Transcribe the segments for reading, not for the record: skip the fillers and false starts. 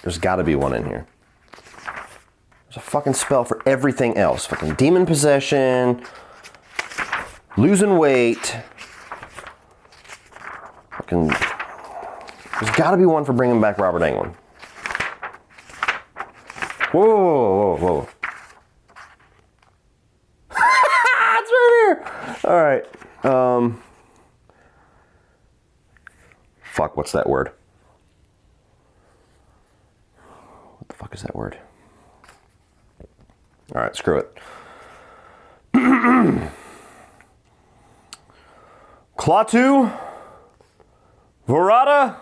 There's gotta be one in here. There's a fucking spell for everything else. Fucking demon possession, losing weight. Fucking, there's gotta be one for bringing back Robert Englund. Whoa, whoa, whoa, whoa. It's right here. All right. Fuck, what's that word? What the fuck is that word? All right, screw it. Klaatu Verata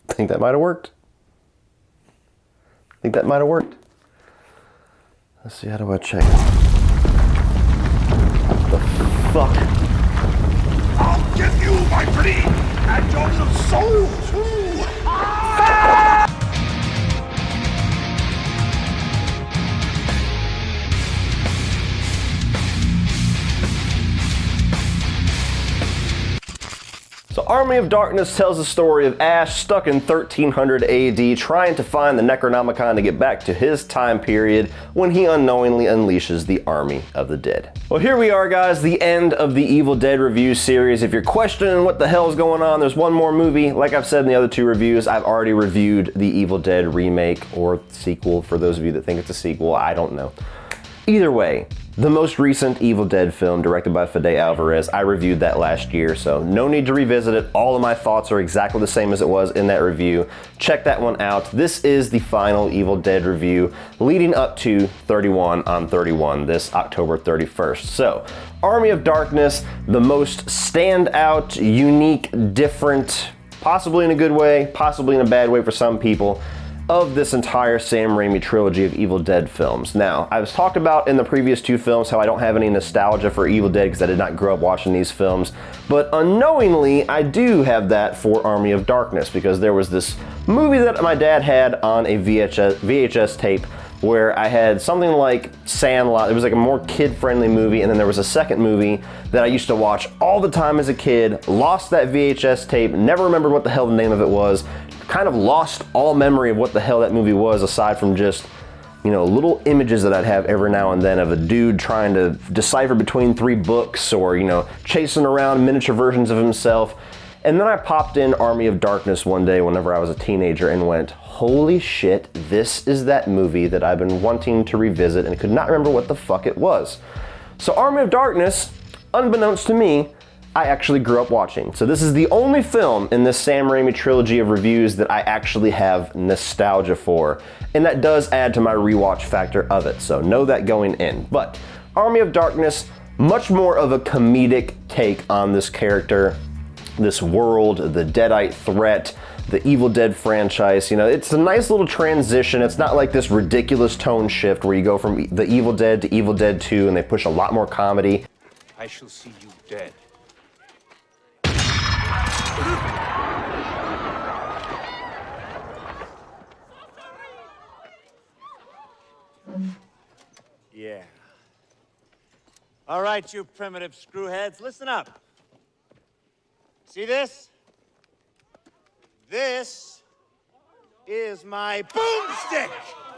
I think that might have worked. I think that might have worked. Let's see, how do I check? What the fuck? I'll give you my pretty and your little soul too! Ah! So Army of Darkness tells the story of Ash stuck in 1300 AD trying to find the Necronomicon to get back to his time period when he unknowingly unleashes the Army of the Dead. Well, here we are, guys, the end of the Evil Dead review series. If you're questioning what the hell is going on, there's one more movie. Like I've said in the other two reviews, I've already reviewed the Evil Dead remake or sequel, for those of you that think it's a sequel, I don't know. Either way, the most recent Evil Dead film directed by Fede Alvarez, I reviewed that last year, so no need to revisit it. All of my thoughts are exactly the same as it was in that review. Check that one out. This is the final Evil Dead review leading up to 31 on 31, this October 31st. So, Army of Darkness, the most standout, unique, different, possibly in a good way, possibly in a bad way for some people, of this entire Sam Raimi trilogy of Evil Dead films. Now, I've talked about in the previous two films how I don't have any nostalgia for Evil Dead because I did not grow up watching these films, but unknowingly, I do have that for Army of Darkness because there was this movie that my dad had on a VHS tape where I had something like Sandlot. It was like a more kid-friendly movie, and then there was a second movie that I used to watch all the time as a kid, lost that VHS tape, never remembered what the hell the name of it was, kind of lost all memory of what the hell that movie was aside from just, you know, little images that I'd have every now and then of a dude trying to decipher between three books or, you know, chasing around miniature versions of himself. And then I popped in Army of Darkness one day whenever I was a teenager and went, holy shit, this is that movie that I've been wanting to revisit and could not remember what the fuck it was. So Army of Darkness, unbeknownst to me, I actually grew up watching. So this is the only film in this Sam Raimi trilogy of reviews that I actually have nostalgia for. And that does add to my rewatch factor of it, so know that going in. But Army of Darkness, much more of a comedic take on this character, this world, the Deadite threat, the Evil Dead franchise. You know, it's a nice little transition. It's not like this ridiculous tone shift where you go from the Evil Dead to Evil Dead 2 and they push a lot more comedy. I shall see you dead. Yeah. All right, you primitive screwheads, listen up. See this? This is my boomstick!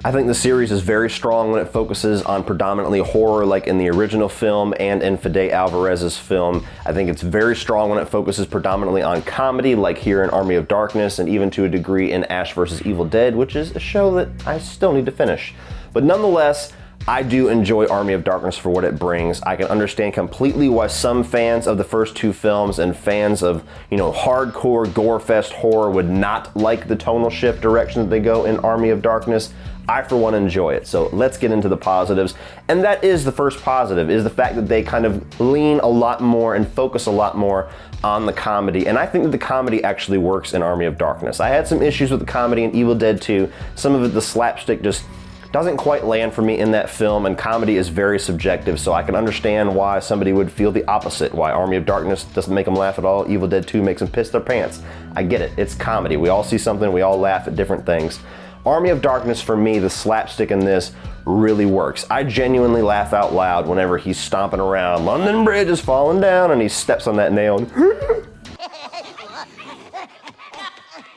I think the series is very strong when it focuses on predominantly horror like in the original film and in Fede Alvarez's film. I think it's very strong when it focuses predominantly on comedy like here in Army of Darkness and even to a degree in Ash vs. Evil Dead, which is a show that I still need to finish. But nonetheless, I do enjoy Army of Darkness for what it brings. I can understand completely why some fans of the first two films and fans of, you know, hardcore gore-fest horror would not like the tonal shift direction that they go in Army of Darkness. I, for one, enjoy it. So let's get into the positives. And that is the first positive, is the fact that they kind of lean a lot more and focus a lot more on the comedy. And I think that the comedy actually works in Army of Darkness. I had some issues with the comedy in Evil Dead 2. Some of it, the slapstick just doesn't quite land for me in that film, and comedy is very subjective, so I can understand why somebody would feel the opposite, why Army of Darkness doesn't make them laugh at all, Evil Dead 2 makes them piss their pants. I get it, it's comedy. We all see something, we all laugh at different things. Army of Darkness, for me, the slapstick in this really works. I genuinely laugh out loud whenever he's stomping around. London Bridge is falling down, and he steps on that nail.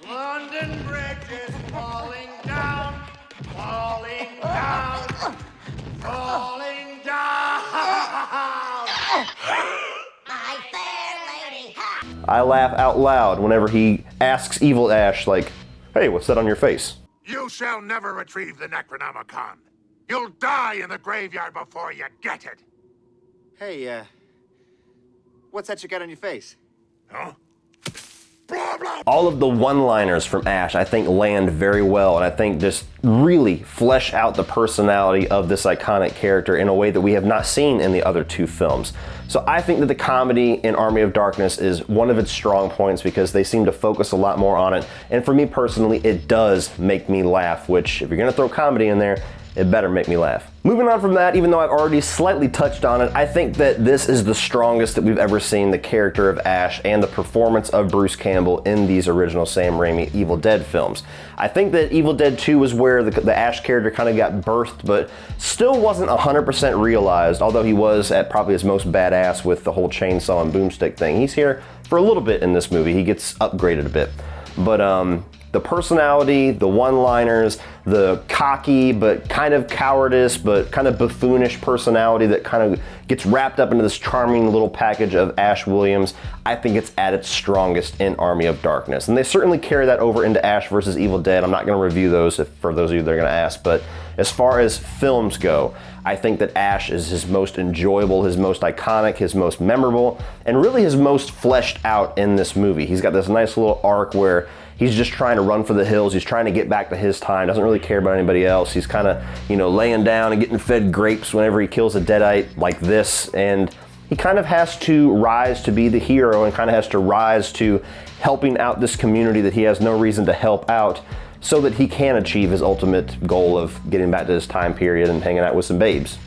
London Bridge is falling down, falling down, falling down. My fair lady. I laugh out loud whenever he asks Evil Ash, like, hey, what's that on your face? You shall never retrieve the Necronomicon. You'll die in the graveyard before you get it. Hey, what's that you got on your face? Huh? Blah, blah. All of the one-liners from Ash, I think, land very well, and I think just really flesh out the personality of this iconic character in a way that we have not seen in the other two films. So I think that the comedy in Army of Darkness is one of its strong points because they seem to focus a lot more on it, and for me personally, it does make me laugh, which, if you're gonna throw comedy in there, it better make me laugh. Moving on from that, even though I've already slightly touched on it, I think that this is the strongest that we've ever seen the character of Ash and the performance of Bruce Campbell in these original Sam Raimi Evil Dead films. I think that Evil Dead 2 was where the Ash character kind of got birthed, but still wasn't 100% realized, although he was at probably his most badass with the whole chainsaw and boomstick thing. He's here for a little bit in this movie. He gets upgraded a bit. But the personality, the one-liners, the cocky but kind of cowardice but kind of buffoonish personality that kind of gets wrapped up into this charming little package of Ash Williams, I think it's at its strongest in Army of Darkness. And they certainly carry that over into Ash vs. Evil Dead. I'm not going to review those for those of you that are going to ask, but as far as films go, I think that Ash is his most enjoyable, his most iconic, his most memorable, and really his most fleshed out in this movie. He's got this nice little arc where he's just trying to run for the hills. He's trying to get back to his time. Doesn't really care about anybody else. He's kind of, laying down and getting fed grapes whenever he kills a deadite like this. And he kind of has to rise to be the hero and kind of has to rise to helping out this community that he has no reason to help out so that he can achieve his ultimate goal of getting back to his time period and hanging out with some babes.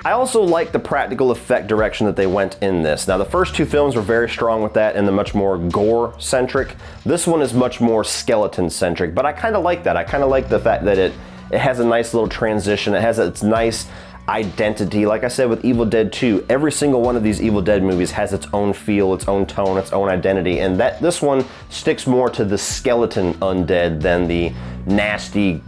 I also like the practical effect direction that they went in this. Now, the first two films were very strong with that and the much more gore-centric. This one is much more skeleton-centric, but I kind of like that. I kind of like the fact that it has a nice little transition. It has its nice identity. Like I said with Evil Dead 2, every single one of these Evil Dead movies has its own feel, its own tone, its own identity, and this one sticks more to the skeleton undead than the nasty,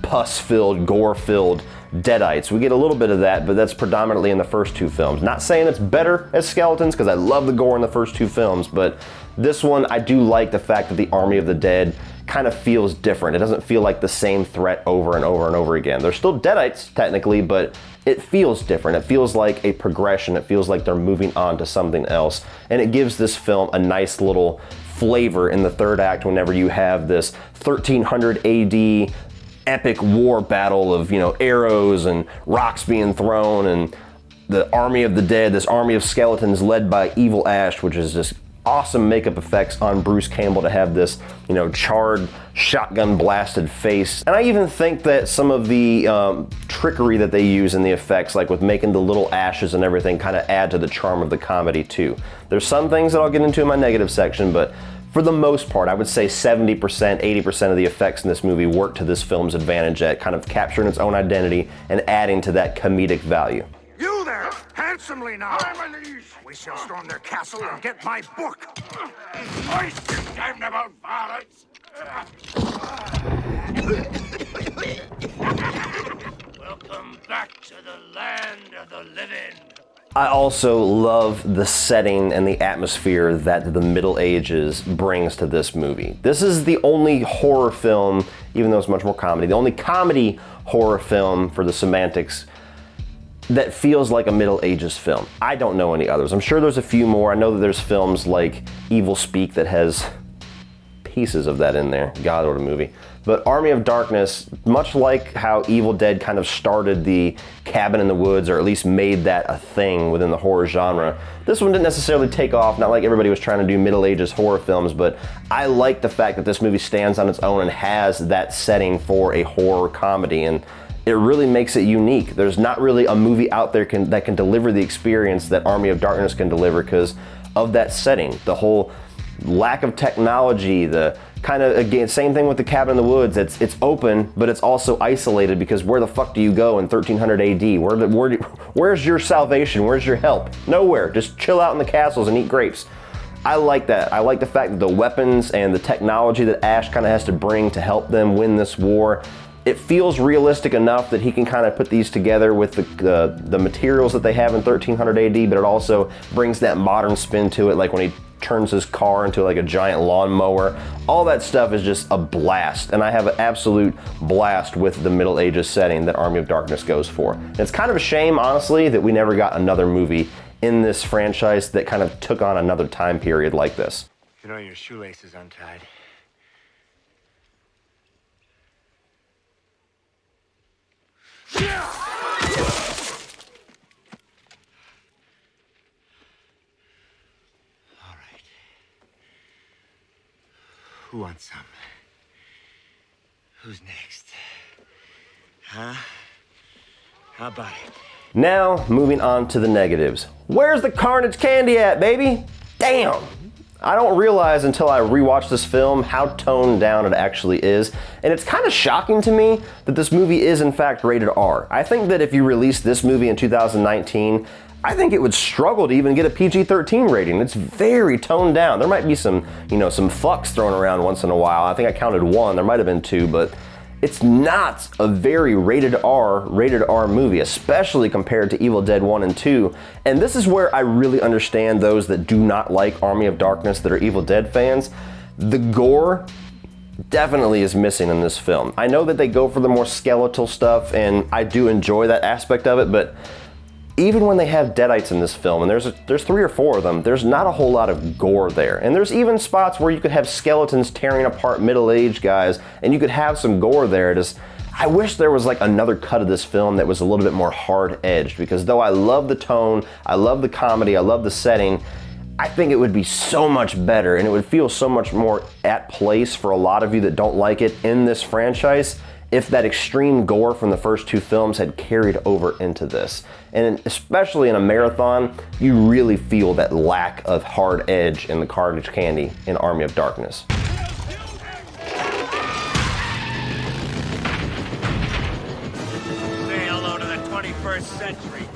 pus-filled, gore-filled deadites. We get a little bit of that, but that's predominantly in the first two films. Not saying it's better as skeletons, because I love the gore in the first two films, but this one, I do like the fact that the Army of the Dead kind of feels different. It doesn't feel like the same threat over and over and over again. They're still deadites, technically, but it feels different. It feels like a progression. It feels like they're moving on to something else, and it gives this film a nice little flavor in the third act whenever you have this 1300 AD epic war battle of, arrows and rocks being thrown, and the Army of the Dead, this army of skeletons led by Evil Ash, which is just awesome makeup effects on Bruce Campbell to have this, charred, shotgun blasted face. And I even think that some of the trickery that they use in the effects, like with making the little ashes and everything, kind of add to the charm of the comedy too. There's some things that I'll get into in my negative section, but for the most part, I would say 70%, 80% of the effects in this movie work to this film's advantage at kind of capturing its own identity and adding to that comedic value. You there, handsomely now. We shall storm their castle and get my book. I stand about violence. Welcome back to the land of the living. I also love the setting and the atmosphere that the Middle Ages brings to this movie. This is the only horror film, even though it's much more comedy, the only comedy horror film for the semantics that feels like a Middle Ages film. I don't know any others. I'm sure there's a few more. I know that there's films like Evil Speak that has pieces of that in there. God, what a movie. But Army of Darkness, much like how Evil Dead kind of started the cabin in the woods, or at least made that a thing within the horror genre, this one didn't necessarily take off, not like everybody was trying to do Middle Ages horror films, but I like the fact that this movie stands on its own and has that setting for a horror comedy, and it really makes it unique. There's not really a movie out there that can deliver the experience that Army of Darkness can deliver because of that setting. The whole lack of technology, the kind of, again, same thing with the cabin in the woods. It's open, but it's also isolated because where the fuck do you go in 1300 AD? Where's your salvation? Where's your help? Nowhere. Just chill out in the castles and eat grapes. I like that. I like the fact that the weapons and the technology that Ash kind of has to bring to help them win this war, it feels realistic enough that he can kind of put these together with the materials that they have in 1300 AD, but it also brings that modern spin to it, like when he turns his car into like a giant lawnmower. All that stuff is just a blast, and I have an absolute blast with the Middle Ages setting that Army of Darkness goes for. And it's kind of a shame, honestly, that we never got another movie in this franchise that kind of took on another time period like this. You know your shoelace is untied. Who wants some? Who's next? Huh? How about it? Now, moving on to the negatives. Where's the carnage candy at, baby? Damn! I don't realize until I rewatch this film how toned down it actually is, and it's kind of shocking to me that this movie is in fact rated R. I think that if you released this movie in 2019, I think it would struggle to even get a PG-13 rating. It's very toned down. There might be some, some fucks thrown around once in a while. I think I counted one, there might have been two, but it's not a very rated R movie, especially compared to Evil Dead 1 and 2. And this is where I really understand those that do not like Army of Darkness that are Evil Dead fans. The gore definitely is missing in this film. I know that they go for the more skeletal stuff, and I do enjoy that aspect of it, but even when they have deadites in this film, and there's 3 or 4 of them, there's not a whole lot of gore there. And there's even spots where you could have skeletons tearing apart middle-aged guys, and you could have some gore there. I wish there was like another cut of this film that was a little bit more hard-edged, because though I love the tone, I love the comedy, I love the setting, I think it would be so much better, and it would feel so much more at place for a lot of you that don't like it in this franchise if that extreme gore from the first 2 films had carried over into this. And especially in a marathon, you really feel that lack of hard edge in the carnage candy in Army of Darkness. Say hello to the 21st century.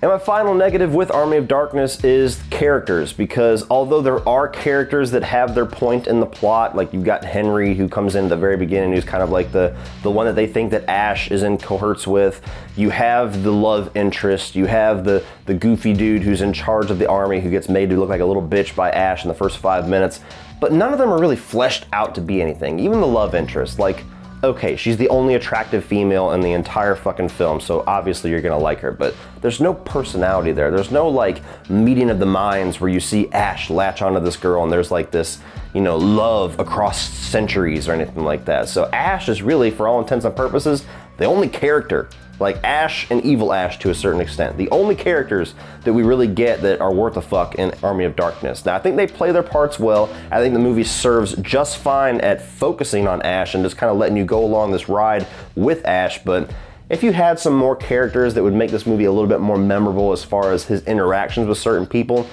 And my final negative with Army of Darkness is characters, because although there are characters that have their point in the plot, like you've got Henry who comes in at the very beginning, who's kind of like the one that they think that Ash is in cohorts with. You have the love interest, you have the goofy dude who's in charge of the army who gets made to look like a little bitch by Ash in the first 5 minutes, but none of them are really fleshed out to be anything. Even the love interest, like, okay, she's the only attractive female in the entire fucking film, so obviously you're gonna like her, but there's no personality there. There's no like meeting of the minds where you see Ash latch onto this girl and there's like this, love across centuries or anything like that. So Ash is really, for all intents and purposes, the only character, like Ash and Evil Ash to a certain extent, the only characters that we really get that are worth a fuck in Army of Darkness. Now, I think they play their parts well. I think the movie serves just fine at focusing on Ash and just kind of letting you go along this ride with Ash, but if you had some more characters that would make this movie a little bit more memorable as far as his interactions with certain people,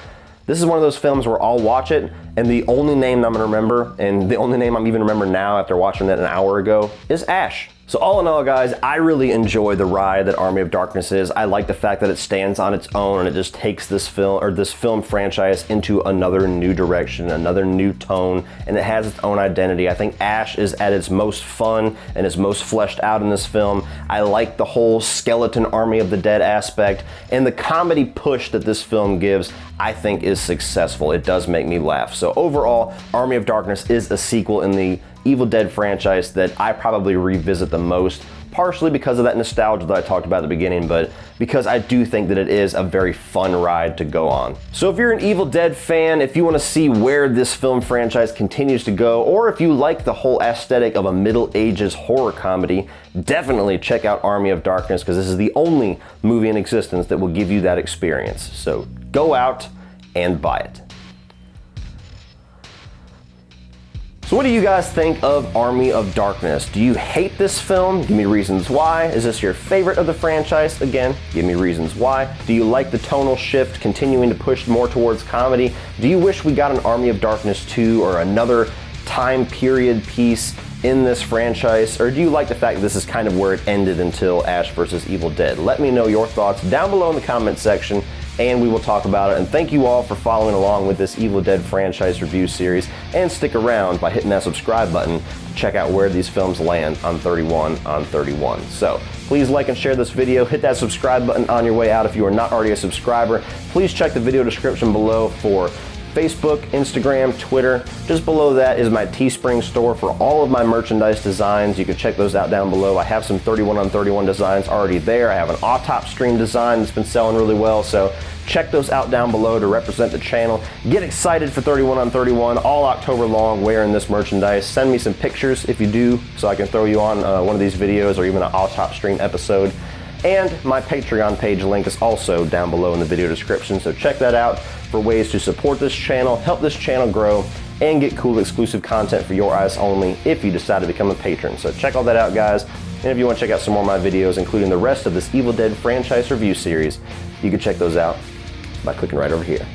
this is one of those films where I'll watch it, and the only name I'm gonna remember, and the only name I'm even remember now after watching it an hour ago, is Ash. So all in all, guys, I really enjoy the ride that Army of Darkness is. I like the fact that it stands on its own and it just takes this film franchise into another new direction, another new tone, and it has its own identity. I think Ash is at its most fun and its most fleshed out in this film. I like the whole skeleton Army of the Dead aspect, and the comedy push that this film gives, I think, is successful. It does make me laugh. So overall, Army of Darkness is a sequel in the Evil Dead franchise that I probably revisit the most, partially because of that nostalgia that I talked about at the beginning, but because I do think that it is a very fun ride to go on. So if you're an Evil Dead fan, if you want to see where this film franchise continues to go, or if you like the whole aesthetic of a Middle Ages horror comedy, definitely check out Army of Darkness, because this is the only movie in existence that will give you that experience. So go out and buy it. So what do you guys think of Army of Darkness? Do you hate this film? Give me reasons why. Is this your favorite of the franchise? Again, give me reasons why. Do you like the tonal shift continuing to push more towards comedy? Do you wish we got an Army of Darkness 2 or another time period piece in this franchise? Or do you like the fact that this is kind of where it ended until Ash vs. Evil Dead? Let me know your thoughts down below in the comment section, and we will talk about it. And thank you all for following along with this Evil Dead franchise review series, and stick around by hitting that subscribe button to check out where these films land on 31 on 31. So please like and share this video, hit that subscribe button on your way out if you are not already a subscriber. Please check the video description below for Facebook, Instagram, Twitter. Just below that is my Teespring store for all of my merchandise designs. You can check those out down below. I have some 31 on 31 designs already there. I have an Autop Stream design that's been selling really well, so check those out down below to represent the channel. Get excited for 31 on 31 all October long wearing this merchandise. Send me some pictures if you do, so I can throw you on one of these videos or even an Autop Stream episode. And my Patreon page link is also down below in the video description, so check that out for ways to support this channel, help this channel grow, and get cool exclusive content for your eyes only if you decide to become a patron. So check all that out, guys. And if you want to check out some more of my videos, including the rest of this Evil Dead franchise review series, you can check those out by clicking right over here.